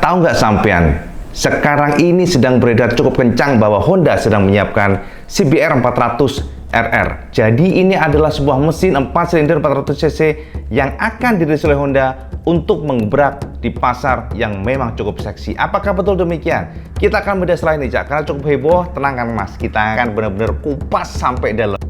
tahu nggak sampean? Sekarang ini sedang beredar cukup kencang bahwa Honda sedang menyiapkan CBR 400 RR. Jadi ini adalah sebuah mesin 4 silinder 400 cc yang akan dirilis oleh Honda untuk menggebrak di pasar yang memang cukup seksi. Apakah betul demikian? Kita akan bedah setelah ini, Cak. Karena cukup heboh, tenang kan Mas. Kita akan benar-benar kupas sampai dalam.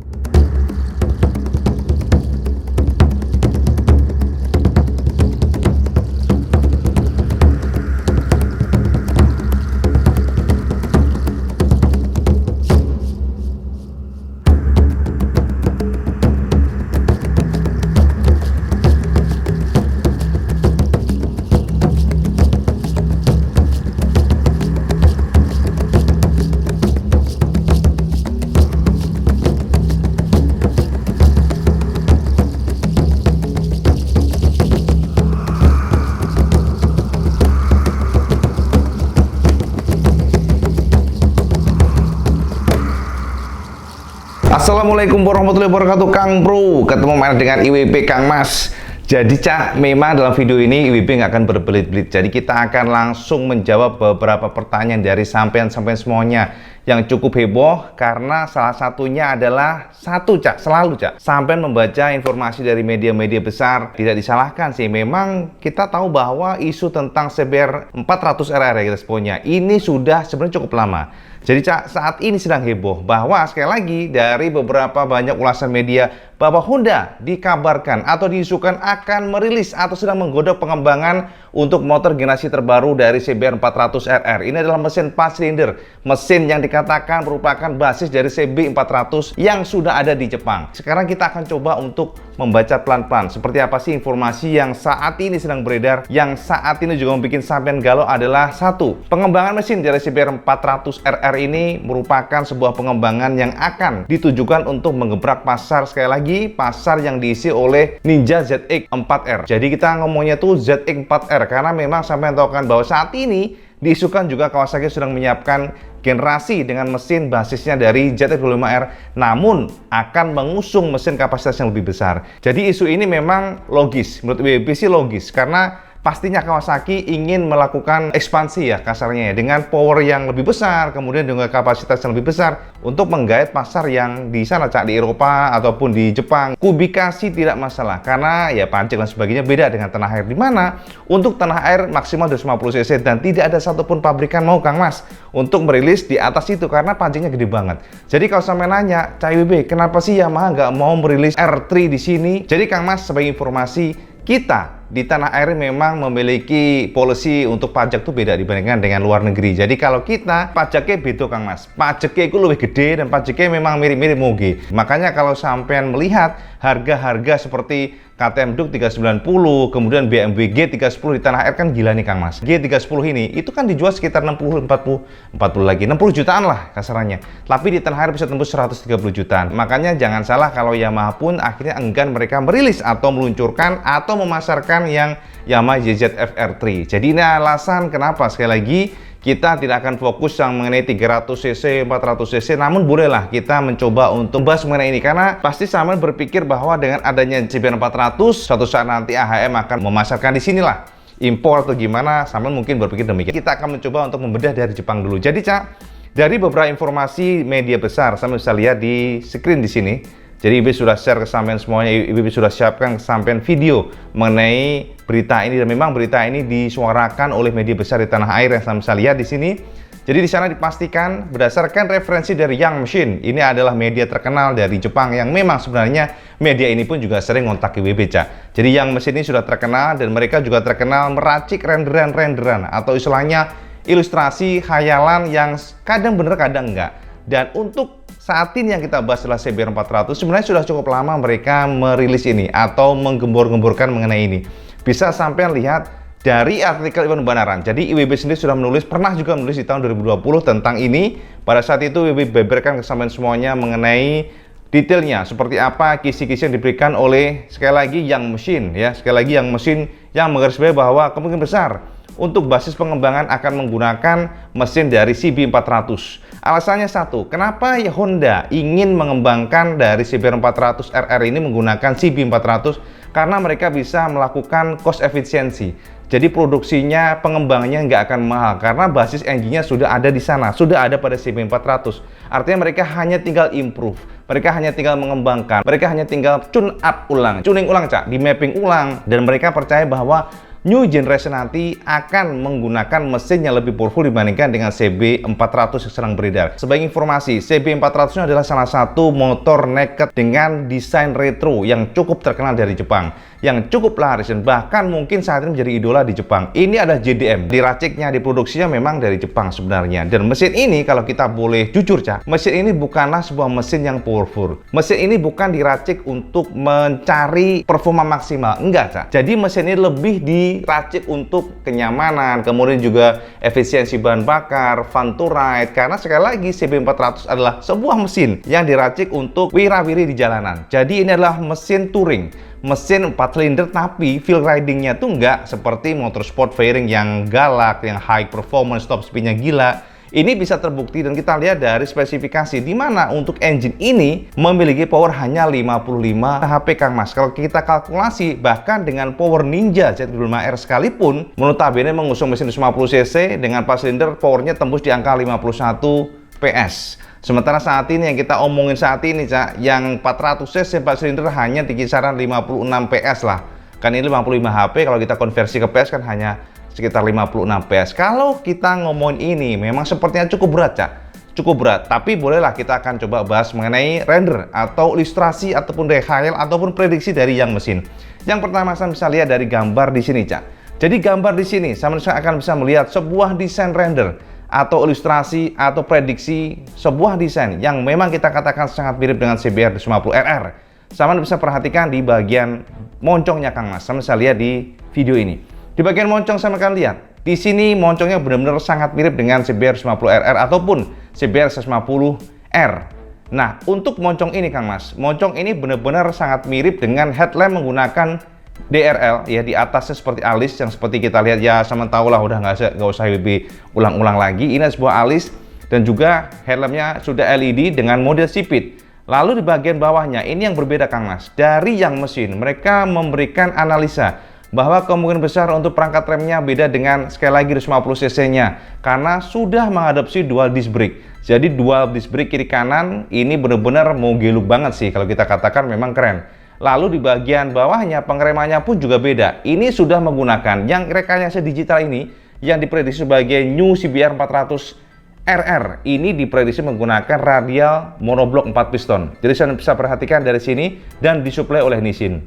Assalamualaikum warahmatullahi wabarakatuh, Kang Bro. Ketemu main dengan IWB Kang Mas. Jadi Cak, memang dalam video ini IWB nggak akan berbelit-belit. Jadi kita akan langsung menjawab beberapa pertanyaan dari sampean-sampean semuanya yang cukup heboh, karena salah satunya adalah Cak, selalu Cak, sampean membaca informasi dari media-media besar. Tidak disalahkan sih, memang kita tahu bahwa isu tentang CBR 400 RR ya kita punya ini sudah sebenarnya cukup lama. Jadi Cak, saat ini sedang heboh bahwa sekali lagi dari beberapa banyak ulasan media bahwa Honda dikabarkan atau diisukan akan merilis atau sedang menggodok pengembangan untuk motor generasi terbaru dari CBR 400 RR. Ini adalah mesin 4 silinder, mesin yang dikatakan merupakan basis dari CB 400 yang sudah ada di Jepang. Sekarang kita akan coba untuk membaca pelan-pelan seperti apa sih informasi yang saat ini sedang beredar, yang saat ini juga membuat sampean galau adalah satu, pengembangan mesin dari CBR 400 RR ini merupakan sebuah pengembangan yang akan ditujukan untuk menggebrak pasar, sekali lagi pasar yang diisi oleh Ninja ZX-4R. Jadi kita ngomongnya tuh ZX-4R karena memang sampean tahu kan bahwa saat ini diisukan juga Kawasaki sedang menyiapkan generasi dengan mesin basisnya dari ZX-25R, namun akan mengusung mesin kapasitas yang lebih besar. Jadi isu ini memang logis, menurut IWB sih logis, karena pastinya Kawasaki ingin melakukan ekspansi ya kasarnya ya, dengan power yang lebih besar, kemudian dengan kapasitas yang lebih besar untuk menggait pasar yang di sana Cak, di Eropa ataupun di Jepang. Kubikasi tidak masalah karena ya pajak dan sebagainya beda dengan tanah air, di mana untuk tanah air maksimal 250 cc dan tidak ada satupun pabrikan mau Kang Mas untuk merilis di atas itu karena pajaknya gede banget. Jadi kalau sampai nanya, Cak IWB, kenapa sih Yamaha nggak mau merilis R3 di sini? Jadi Kang Mas, sebagai informasi, kita di tanah air memang memiliki policy untuk pajak tuh beda dibandingkan dengan luar negeri. Jadi kalau kita pajaknya beda Kang Mas, pajaknya itu lebih gede dan pajaknya memang mirip-mirip moge. Makanya kalau sampean melihat harga-harga seperti KTM Duke 390, kemudian BMW G310 di tanah air kan gila nih Kang Mas. G310 ini itu kan dijual sekitar 60 lagi 60 jutaan lah kasarannya. Tapi di tanah air bisa tembus 130 jutaan. Makanya jangan salah kalau Yamaha pun akhirnya enggan mereka merilis atau meluncurkan atau memasarkan yang Yamaha YZF R3. Jadi ini alasan kenapa sekali lagi kita tidak akan fokus yang mengenai 300 cc, 400 cc, namun bolehlah kita mencoba untuk bahas mengenai ini karena pasti sampean berpikir bahwa dengan adanya CBR 400 suatu saat nanti AHM akan memasarkan di sinilah impor atau gimana, sampean mungkin berpikir demikian. Kita akan mencoba untuk membedah dari Jepang dulu. Jadi Cak, dari beberapa informasi media besar, sampean bisa lihat di screen di sini. Jadi IWB sudah share ke sampean semuanya, IWB sudah siapkan ke sampean video mengenai berita ini, dan memang berita ini disuarakan oleh media besar di tanah air yang sampean bisa lihat di sini. Jadi di sana dipastikan berdasarkan referensi dari Young Machine, ini adalah media terkenal dari Jepang yang memang sebenarnya media ini pun juga sering ngontak IWB Cak. Jadi Young Machine ini sudah terkenal dan mereka juga terkenal meracik renderan-renderan atau istilahnya ilustrasi khayalan yang kadang bener kadang enggak. Dan untuk saat ini yang kita bahas adalah CBR 400, sebenarnya sudah cukup lama mereka merilis ini atau menggembor-gemborkan mengenai ini. Bisa sampai lihat dari artikel Iwan Banaran. Jadi IWB sendiri sudah menulis, pernah juga menulis di tahun 2020 tentang ini. Pada saat itu IWB beberkan ke sampean semuanya mengenai detailnya seperti apa kisi-kisi yang diberikan oleh sekali lagi Young Machine ya, sekali lagi Young Machine yang menggarisbawahi bahwa kemungkinan besar untuk basis pengembangan akan menggunakan mesin dari CB400. Alasannya satu, kenapa ya Honda ingin mengembangkan dari CBR 400 RR ini menggunakan CB400? karena mereka bisa melakukan cost efisiensi. Jadi produksinya, pengembangannya nggak akan mahal karena basis engine-nya sudah ada di sana, sudah ada pada CB400. Artinya mereka hanya tinggal improve, mereka hanya tinggal mengembangkan, mereka hanya tinggal tune up ulang, tuning ulang Cak, di mapping ulang, dan mereka percaya bahwa new generation nanti akan menggunakan mesin yang lebih powerful dibandingkan dengan CB400 yang sedang beredar. Sebagai informasi, CB400 adalah salah satu motor naked dengan desain retro yang cukup terkenal dari Jepang, yang cukup laris dan bahkan mungkin saat ini menjadi idola di Jepang. Ini ada JDM, diraciknya, diproduksinya memang dari Jepang sebenarnya. Dan mesin ini kalau kita boleh jujur Cak, mesin ini bukanlah sebuah mesin yang powerful. Mesin ini bukan diracik untuk mencari performa maksimal, enggak Cak. Jadi mesin ini lebih diracik untuk kenyamanan, kemudian juga efisiensi bahan bakar, fun to ride, karena sekali lagi CB400 adalah sebuah mesin yang diracik untuk wira-wiri di jalanan. Jadi ini adalah mesin touring, mesin 4 silinder, tapi feel ridingnya tuh nggak seperti motorsport fairing yang galak, yang high performance, top speednya gila. Ini bisa terbukti dan kita lihat dari spesifikasi di mana untuk engine ini memiliki power hanya 55 HP Kang Mas. Kalau kita kalkulasi bahkan dengan power Ninja Z25R sekalipun, notabene mengusung mesin 150 cc dengan 4 silinder, powernya tembus di angka 51 PS. Sementara saat ini yang kita omongin saat ini Cak, yang 400 cc 4 silinder hanya di kisaran 56 PS lah. Kan ini 55 HP, kalau kita konversi ke PS kan hanya sekitar 56 PS. Kalau kita ngomongin ini memang sepertinya cukup berat Cak, cukup berat, tapi bolehlah kita akan coba bahas mengenai render atau ilustrasi ataupun detail ataupun prediksi dari yang mesin. Yang pertama saya bisa lihat dari gambar di sini Cak. Jadi gambar di sini saya akan bisa melihat sebuah desain render atau ilustrasi atau prediksi sebuah desain yang memang kita katakan sangat mirip dengan CBR250RR. Sama bisa perhatikan di bagian moncongnya Kang Mas. Sama bisa lihat di video ini. Di bagian moncong sama kalian lihat. Di sini moncongnya benar-benar sangat mirip dengan CBR250RR ataupun CBR150R. Nah, untuk moncong ini Kang Mas, moncong ini benar-benar sangat mirip dengan headlamp menggunakan DRL ya, di atasnya seperti alis yang seperti kita lihat ya, sama tahu lah, udah nggak usah lebih ulang-ulang lagi. Ini sebuah alis dan juga headlampnya sudah LED dengan model sipit. Lalu di bagian bawahnya ini yang berbeda Kang Mas. Dari yang mesin mereka memberikan analisa bahwa kemungkinan besar untuk perangkat remnya beda dengan sekali lagi 150 cc nya karena sudah mengadopsi dual disc brake. Jadi dual disc brake kiri kanan ini benar-benar mau geluk banget sih kalau kita katakan, memang keren. Lalu di bagian bawahnya pengeremannya pun juga beda. Ini sudah menggunakan yang rekayasa digital ini yang diprediksi sebagai new CBR 400RR. Ini diprediksi menggunakan radial monoblok 4 piston. Jadi saya bisa perhatikan dari sini dan disuplai oleh Nissin.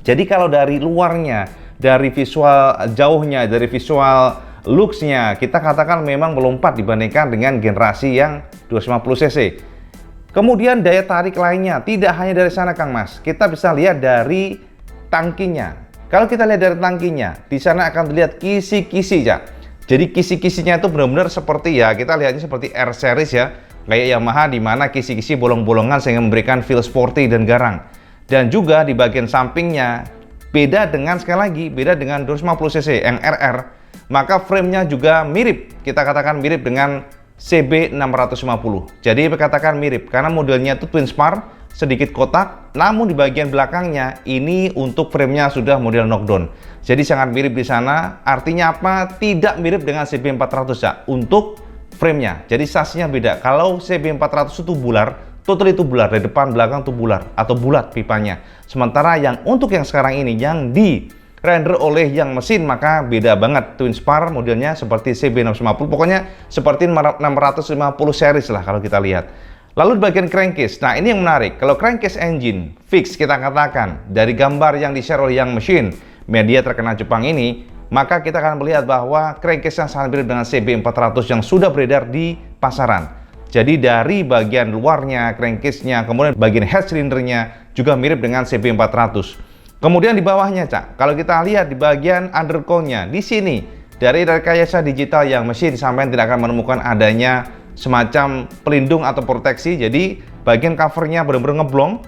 Jadi kalau dari luarnya, dari visual jauhnya, dari visual looks-nya, kita katakan memang melompat dibandingkan dengan generasi yang 250 cc. Kemudian daya tarik lainnya, tidak hanya dari sana Kang Mas. Kita bisa lihat dari tangkinya. Kalau kita lihat dari tangkinya, di sana akan terlihat kisi-kisi ya. Jadi kisi-kisinya itu benar-benar seperti ya, kita lihatnya seperti R series ya, kayak Yamaha di mana kisi-kisi bolong-bolongan sehingga memberikan feel sporty dan garang. Dan juga di bagian sampingnya beda dengan, sekali lagi beda dengan 250 cc yang RR, maka framenya juga mirip, kita katakan mirip dengan CB650. Jadi katakan mirip karena modelnya itu twin spar, sedikit kotak, namun di bagian belakangnya ini untuk framenya sudah model knockdown. Jadi sangat mirip di sana. Artinya apa? Tidak mirip dengan CB400 ya untuk framenya. Jadi sasinya beda. Kalau CB400 itu bular, total itu bular, dari depan belakang tuh bular atau bulat pipanya. Sementara yang untuk yang sekarang ini yang di render oleh yang mesin maka beda banget, twin spar modelnya seperti CB650, pokoknya seperti 650 series lah kalau kita lihat. Lalu di bagian crankcase, nah ini yang menarik. Kalau crankcase engine fix kita katakan dari gambar yang di-share oleh yang mesin, media terkenal Jepang ini, maka kita akan melihat bahwa crankcase yang sangat mirip dengan CB400 yang sudah beredar di pasaran. Jadi dari bagian luarnya, crankcase-nya, kemudian bagian head cylindernya juga mirip dengan CB400. Kemudian di bawahnya, Cak, kalau kita lihat di bagian undercoil-nya, di sini dari rekayasa digital yang mesin sampai tidak akan menemukan adanya semacam pelindung atau proteksi. Jadi bagian covernya benar-benar ngeblong.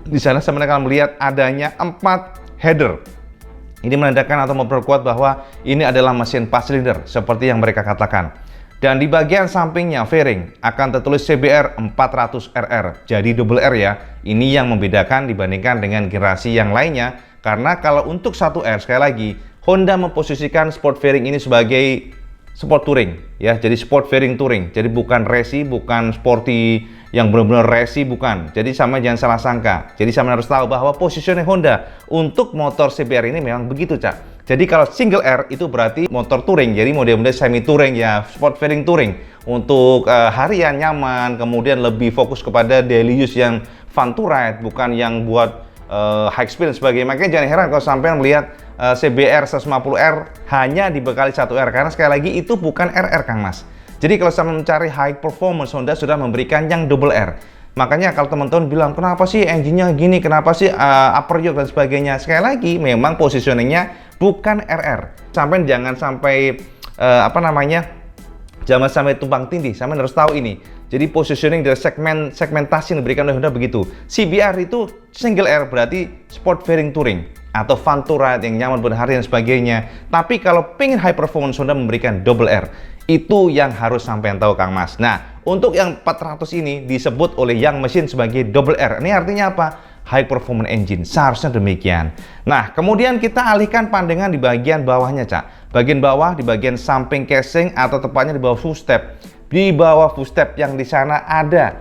Di sana saya akan melihat adanya 4 header. Ini menandakan atau memperkuat bahwa ini adalah mesin 4 silinder seperti yang mereka katakan. Dan di bagian sampingnya fairing akan tertulis CBR 400RR. Jadi double R ya. Ini yang membedakan dibandingkan dengan generasi yang lainnya. Karena kalau untuk 1R, sekali lagi, Honda memposisikan sport fairing ini sebagai sport touring, ya. Jadi sport fairing touring. Jadi bukan racing, bukan sporty yang benar-benar racing, bukan. Jadi sama, jangan salah sangka. Jadi sama harus tahu bahwa positioning Honda untuk motor CBR ini memang begitu, Cak. Jadi kalau single R itu berarti motor touring. Jadi model-model semi touring, ya, sport fairing touring. Untuk harian nyaman, kemudian lebih fokus kepada daily use yang fun to ride, bukan yang buat high speed dan sebagainya. Makanya jangan heran kalau sampai melihat CBR 150R hanya dibekali 1R, karena sekali lagi itu bukan RR, Kang Mas. Jadi kalau sampai mencari high performance, Honda sudah memberikan yang double R. Makanya kalau teman-teman bilang, kenapa sih engine-nya gini, kenapa sih upper yoke dan sebagainya, sekali lagi memang positioningnya bukan RR. Jangan sampai jangan sampai tumpang tindih. Sampai harus tahu ini. Jadi positioning dari segmentasi yang diberikan oleh Honda begitu. CBR itu single R, berarti sport fairing touring atau fun to ride yang nyaman berhari dan sebagainya. Tapi kalau pengen high performance, Honda memberikan double R. Itu yang harus sampai tahu, Kang Mas. Nah, untuk yang 400 ini disebut oleh Yang Mesin sebagai double R. Ini artinya apa? High performance engine. Seharusnya demikian. Nah, kemudian kita alihkan pandangan di bagian bawahnya, Cak. Bagian bawah, di bagian samping casing atau tepatnya di bawah footstep. Di bawah footstep yang di sana ada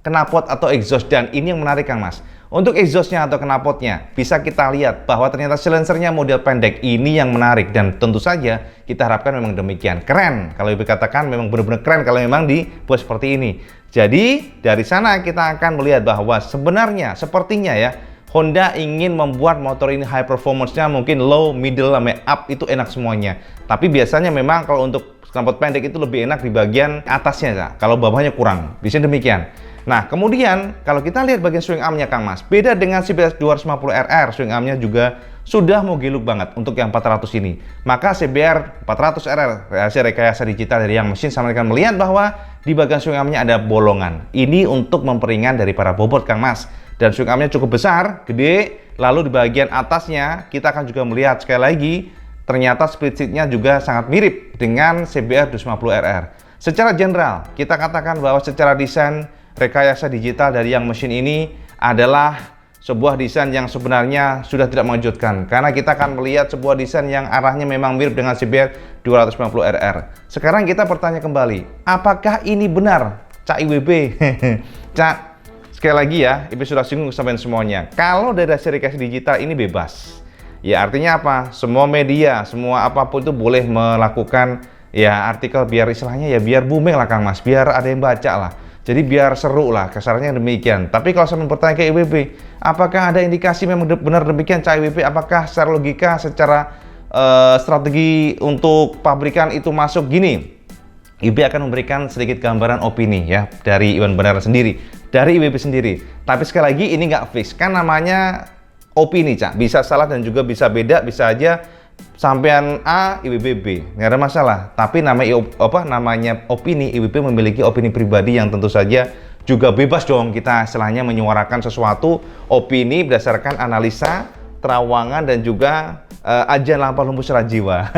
knalpot atau exhaust, dan ini yang menarik, Kang Mas. Untuk exhaustnya atau knalpotnya bisa kita lihat bahwa ternyata silencernya model pendek. Ini yang menarik dan tentu saja kita harapkan memang demikian. Keren, kalau dikatakan memang benar-benar keren kalau memang dibuat seperti ini. Jadi dari sana kita akan melihat bahwa sebenarnya sepertinya ya Honda ingin membuat motor ini high performance-nya mungkin low, middle, sampai up itu enak semuanya. Tapi biasanya memang kalau untuk knalpot pendek itu lebih enak di bagian atasnya, ya. Kalau bawahnya kurang. Bisa demikian. Nah, kemudian kalau kita lihat bagian swing arm-nya, Kang Mas, beda dengan CBR 250RR, swing arm-nya juga sudah mau giluk banget untuk yang 400 ini. Maka CBR 400RR, rekayasa digital dari Yang Mesin, sama akan melihat bahwa di bagian swing arm-nya ada bolongan. Ini untuk memperingan dari para bobot, Kang Mas. Dan swing arm-nya cukup besar, gede. Lalu di bagian atasnya kita akan juga melihat sekali lagi, ternyata split seat-nya juga sangat mirip dengan CBR 250RR. Secara general, kita katakan bahwa secara desain rekayasa digital dari Yang Mesin ini adalah sebuah desain yang sebenarnya sudah tidak mengejutkan, karena kita akan melihat sebuah desain yang arahnya memang mirip dengan CBR 250RR. Sekarang kita bertanya kembali, apakah ini benar, Cak IWB? Cak, sekali lagi ya, IWB sudah singgung sampai semuanya. Kalau dari hasil rekayasa digital ini bebas. Ya artinya apa? Semua media, semua apapun itu boleh melakukan ya artikel, biar istilahnya ya biar booming lah, Kang Mas, biar ada yang baca lah. Jadi biar seru lah, kasarnya demikian. Tapi kalau saya bertanya ke IWB, apakah ada indikasi memang benar demikian, Cak IWB? Apakah secara logika, secara strategi untuk pabrikan itu masuk gini? IWB akan memberikan sedikit gambaran opini ya dari Iwan Benaran sendiri, dari IWB sendiri. Tapi sekali lagi ini nggak fix, kan namanya opini, Cak. Bisa salah dan juga bisa beda, bisa aja sampean A, IWB B, nggak ada masalah. Tapi namanya opini, IWB memiliki opini pribadi yang tentu saja juga bebas dong kita istilahnya menyuarakan sesuatu opini berdasarkan analisa, terawangan dan juga ajian lampah lumpuh secara jiwa.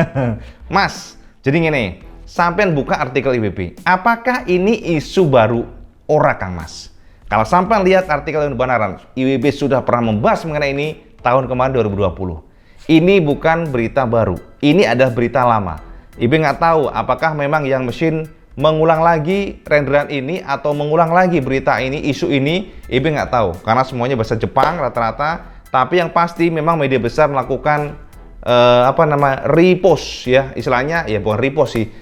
Mas, jadi gini, sampean buka artikel IWB, apakah ini isu baru ora, Kang Mas? Kalau sampean lihat artikel Iwan Benaran, IWB sudah pernah membahas mengenai ini tahun kemarin 2020. Ini bukan berita baru, ini adalah berita lama. IWB nggak tahu apakah memang Yang Mesin mengulang lagi renderan ini atau mengulang lagi berita ini, isu ini. IWB nggak tahu karena semuanya bahasa Jepang rata-rata. Tapi yang pasti memang media besar melakukan repost ya, istilahnya ya bukan repost sih,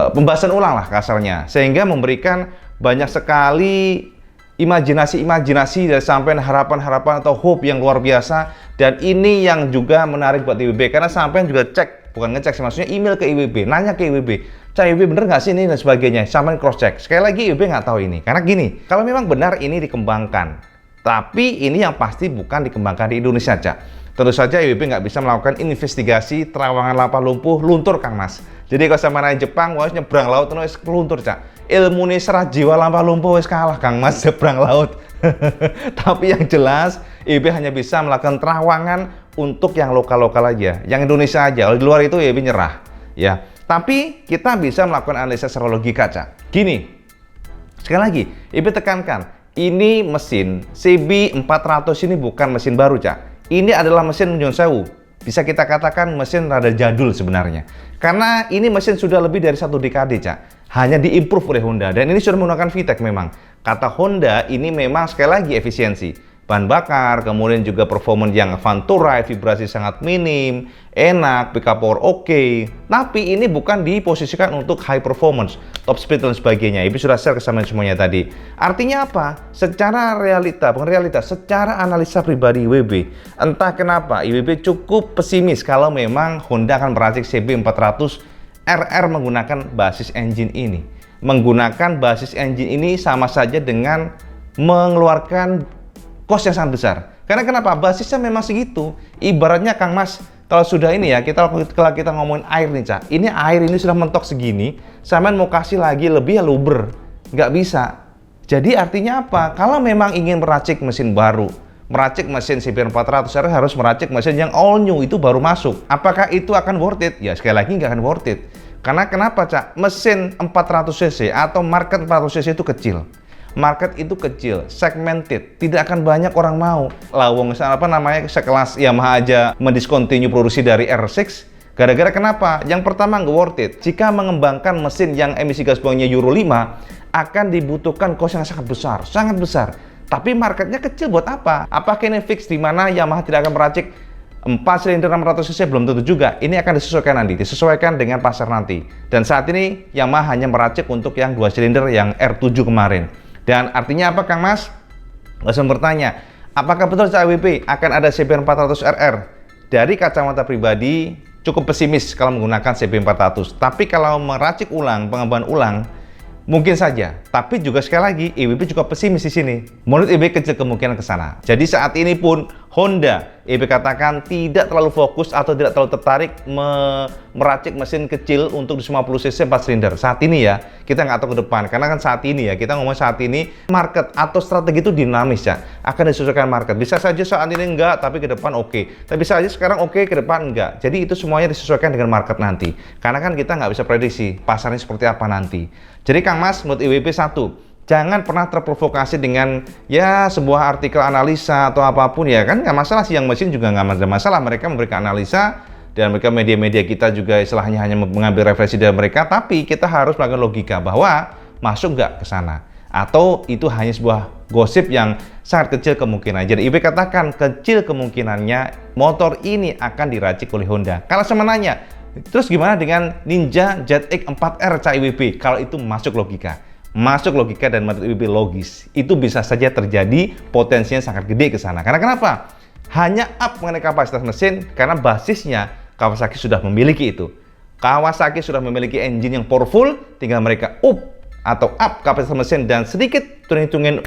pembahasan ulang lah kasarnya, sehingga memberikan banyak sekali imajinasi dan sampai harapan-harapan atau hope yang luar biasa. Dan ini yang juga menarik buat IWB, karena sampai juga cek, bukan ngecek sih, maksudnya email ke IWB, nanya ke IWB, Cak IWB bener nggak sih ini dan sebagainya, sampai cross check. Sekali lagi IWB nggak tahu ini, karena gini, kalau memang benar ini dikembangkan, tapi ini yang pasti bukan dikembangkan di Indonesia, Cak. Tentu saja IWB nggak bisa melakukan investigasi terawangan lampah lumpuh luntur, Kang Mas. Jadi kalau sama naik Jepang, wes nyebrang laut terus luntur, Cak. Ilmu ini serah jiwa lampah lumpuh wes kalah, Kang Mas, nyebrang laut. Tapi yang jelas IWB hanya bisa melakukan terawangan untuk yang lokal-lokal aja, yang Indonesia aja. Kalau di luar itu IWB nyerah, ya. Tapi kita bisa melakukan analisa secara logika, Cak. Gini, sekali lagi, IWB tekankan, Ini mesin CB400 ini bukan mesin baru, Cak. Ini adalah mesin nyun sewu. Bisa kita katakan mesin rada jadul sebenarnya. Karena ini mesin sudah lebih dari 1 dekade, Cak. Hanya diimprove oleh Honda. Dan ini sudah menggunakan VTEC memang. Kata Honda, ini memang sekali lagi efisiensi. Bahan bakar, kemudian juga performance yang fun to ride, vibrasi sangat minim, enak, pickup power oke. Tapi ini bukan diposisikan untuk high performance, top speed dan sebagainya. Ibu sudah share ke sama semuanya tadi. Artinya apa? Secara secara analisa pribadi IWB, entah kenapa IWB cukup pesimis kalau memang Honda akan meracik CB400 RR menggunakan basis engine ini. Menggunakan basis engine ini sama saja dengan mengeluarkan cost yang sangat besar. Karena kenapa? Basisnya memang segitu. Ibaratnya Kang Mas, kalau sudah ini ya, kalau kita ngomongin air nih, Cak. Ini air ini sudah mentok segini, sampean mau kasih lagi lebih ya luber. Nggak bisa. Jadi artinya apa? Kalau memang ingin meracik mesin baru, meracik mesin CB400, harus meracik mesin yang all new, itu baru masuk. Apakah itu akan worth it? Ya sekali lagi nggak akan worth it. Karena kenapa, Cak? Mesin 400cc atau market 400cc itu kecil. Market itu kecil, segmented, tidak akan banyak orang mau. Lawong sekelas Yamaha aja mendiscontinue produksi dari R6. Gara-gara kenapa? Yang pertama nggak worth it. Jika mengembangkan mesin yang emisi gas buangnya Euro 5, akan dibutuhkan cost yang sangat besar. Tapi marketnya kecil buat apa? Apakah ini fix di mana Yamaha tidak akan meracik 4 silinder 600cc? Belum tentu juga. Ini akan disesuaikan nanti, disesuaikan dengan pasar nanti. Dan saat ini Yamaha hanya meracik untuk yang 2 silinder yang R7 kemarin. Dan artinya apa, Kang Mas? Langsung bertanya, apakah betul CWP akan ada CB400 RR? Dari kacamata pribadi, cukup pesimis kalau menggunakan CB400. Tapi kalau meracik ulang, pengembangan ulang, mungkin saja. Tapi juga sekali lagi, IWB juga pesimis di sini. Menurut IWB kecil kemungkinan ke sana. Jadi saat ini pun Honda, IWB katakan tidak terlalu fokus atau tidak terlalu tertarik meracik mesin kecil untuk 50cc 4 silinder. Saat ini ya, kita nggak tahu ke depan. Karena kan saat ini ya, kita ngomong saat ini, market atau strategi itu dinamis ya. Akan disesuaikan market. Bisa saja saat ini enggak, tapi ke depan oke. Tapi bisa saja sekarang oke, ke depan enggak. Jadi itu semuanya disesuaikan dengan market nanti. Karena kan kita nggak bisa prediksi pasarnya seperti apa nanti. Jadi Kang Mas, menurut IWB satu, jangan pernah terprovokasi dengan ya sebuah artikel analisa atau apapun ya kan, nggak masalah sih, yang mesin juga nggak ada masalah, mereka memberikan analisa dan mereka media-media kita juga istilahnya hanya mengambil referensi dari mereka, tapi kita harus melakukan logika bahwa masuk nggak ke sana atau itu hanya sebuah gosip yang sangat kecil kemungkinan. Jadi IWB katakan kecil kemungkinannya motor ini akan diracik oleh Honda. Kalau saya menanya, terus gimana dengan Ninja ZX4R Cak IWB? Kalau itu masuk logika dan menurut IWB logis, itu bisa saja terjadi, potensinya sangat gede ke sana. Karena kenapa? Hanya up mengenai kapasitas mesin karena basisnya Kawasaki sudah memiliki itu. Kawasaki sudah memiliki engine yang powerful, tinggal mereka up kapasitas mesin dan sedikit tuning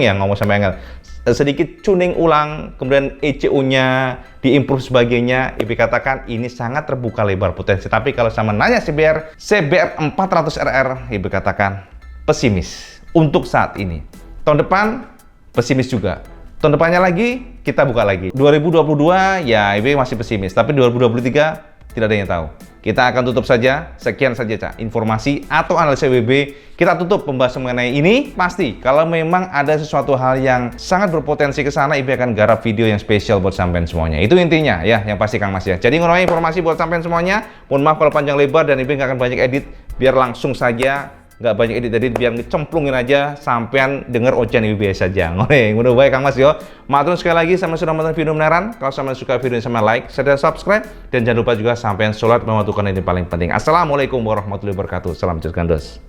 ya, ngomong sampai enggak, sedikit tuning ulang, kemudian ECU-nya diimprove sebagainya. IWB katakan ini sangat terbuka lebar potensi. Tapi kalau sama nanya CBR400 RR, IWB katakan pesimis untuk saat ini. Tahun depan pesimis juga. Tahun depannya lagi kita buka lagi. 2022 ya IWB masih pesimis, tapi 2023 tidak ada yang tahu. Kita akan tutup saja. Sekian saja Cak informasi atau analisa IWB. Kita tutup pembahasan mengenai ini. Pasti kalau memang ada sesuatu hal yang sangat berpotensi ke sana, IWB akan garap video yang spesial buat sampean semuanya. Itu intinya ya, yang pasti Kang Mas ya. Jadi ngomongin informasi buat sampean semuanya. Mohon maaf kalau panjang lebar dan IWB nggak akan banyak edit, biar langsung saja. Nggak banyak edit biar ngecemplungin aja sampean denger ocehan IWB saja. Ngono baik Kang Mas yo. Matur sekali lagi sampai sudah menonton video beneran. Kalau sampean suka video ini sama like, share dan subscribe, dan jangan lupa juga sampean sholat mematukan ini paling penting. Assalamualaikum warahmatullahi wabarakatuh. Salam Jus Gandos.